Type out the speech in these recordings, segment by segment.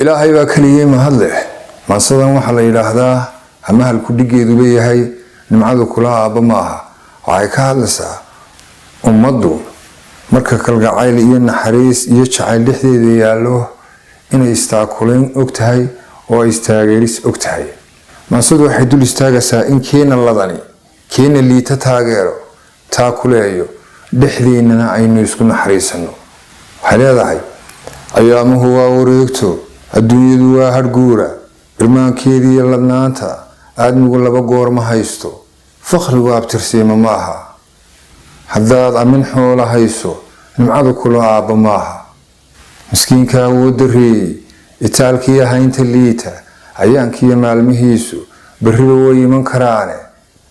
ilaahay baa kaliya mahad leh maasadan waxa la yiraahdaa ama hal ku dhigeedu leeyahay nimcadu kula aaba maaha waxay ka hadlaysaa ummadu marka kalgacayl iyo naxariis iyo jacayl dhexdeeda yaalo inay istaakuleen ogtahay oo istaageeris ogtahay maasadu waxay dul istaagaysaa in keena ladani keena liita taageero taakuleeyo dhexdeena aynu isku naxariisano waxay leedahay ayaamuhu waa wareegto adduunyadu waa harguura irmaankeedii iyo ladnaanta aadmigu laba goor ma haysto fakhrigu abtirsiima maaha haddaad amin xoola hayso nimcadu kula aaba maaha miskiinka awood dareeyey itaalkiiyo haynta liita ayaankiiyo maalmihiisu berriba way iman karaane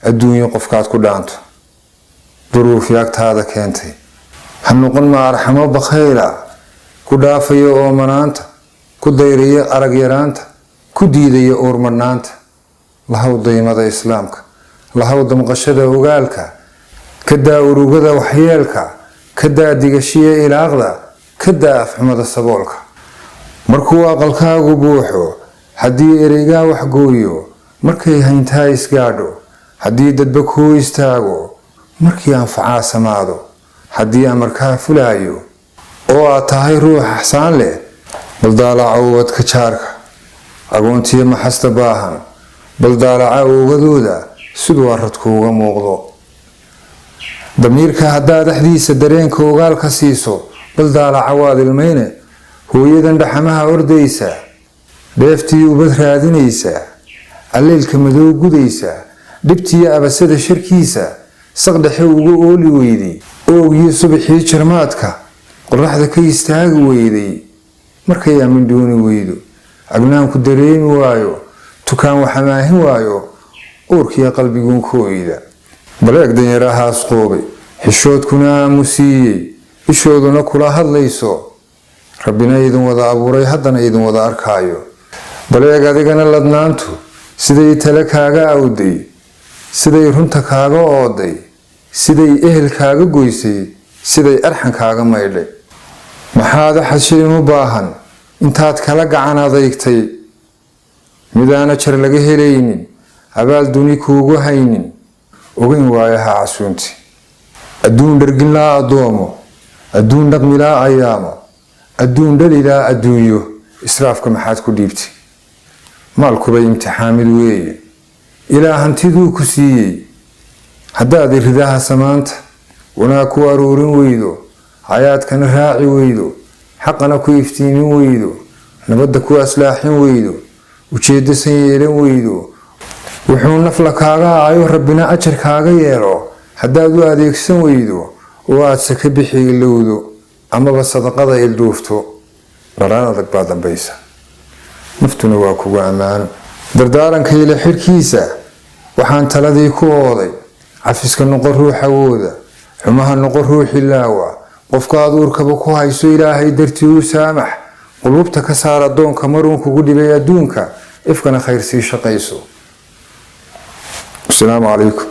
adduunyo qofkaad ku dhaanto duruufi agtaada keentay ha noqon ma arxamo bakhayla ku dhaafaya oomanaanta ku dayraya arag yaraanta ku diidaya uurmadhnaanta lahaw daymada islaamka lahaw damqashada ogaalka kadaa urugada waxyeelka kadaa digashiya ilaaqda kadaa afxumada saboolka markuu aqalkaagu buuxo haddii ereygaa waxgooyo markay hayntaa isgaadho haddii dadba kuu istaago markii anfacaa samaado haddii amarkaa fulaayo oo aad tahay ruux axsaan leh baldaalaca ubadka jaarka agoontiyo maxasta baahan baldaalaca ogadooda siduu aradku uga muuqdo damiirka haddaad dhexdiisa dareenka ogaalka siiso baldaalaca waad ilmayne hooyadan dhaxamaha ordaysa dheeftii ubad raadinaysa alleelka madow gudaysa dhibtiyo abasada sharkiisa saqdhexe ugu ooli weyday oogii subaxii jarmaadka qoraxda ka istaagi weyday markay amin dooni weydo agnaanku dareemi waayo tukaan waxamaahin waayo uurkiya qalbiguun ku oyda baleeg danyarahaas qoobay xishoodkuna aamusiiyey ishooduna kula hadlayso rabbina idin wada abuuray haddana idin wada arkaayo baleeg adigana ladnaantu siday tale kaaga awday siday runta kaaga ooday siday ehel kaaga goysay siday arxan kaaga maydhay maxaad xashilin u baahan intaad kala gacan adeegtay midaana jar laga helaynin abaal duni kuugu haynin ogeyn waayaha casuunti adduun dharginlaa addoomo adduun dhaqmilaa ayaamo adduun dhalilaa adduunyo israafka maxaad ku dhiibtay maalkuba imtixaamid weeye ilaa hantiduu ku siiyey haddaad iridaha samaanta wanaag ku aruurin weydo hayaadkana raaci weydo xaqana ku iftiimin weydo nabadda ku aslaaxin weydo ujeeddo san yeelan weydo wuxuu nafla kaaga aayo rabbina ajar kaaga yeelo haddaad u adeegsan weydo oo aad saka bixi ilowdo amaba sadaqada ilduufto dharaan adag baa dambaysa naftuna waa kugu ammaano dardaaranka ila xirkiisa waxaan taladii ku ooday cafiska noqon ruux awooda xumaha noqon ruuxi laawa qofkaad uurkaba ku hayso ilaahay dartii u saamax qulubta ka saar addoonka maruun kugu dhibay adduunka ifkana khayr sii shaqayso. Assalaamu calaykum.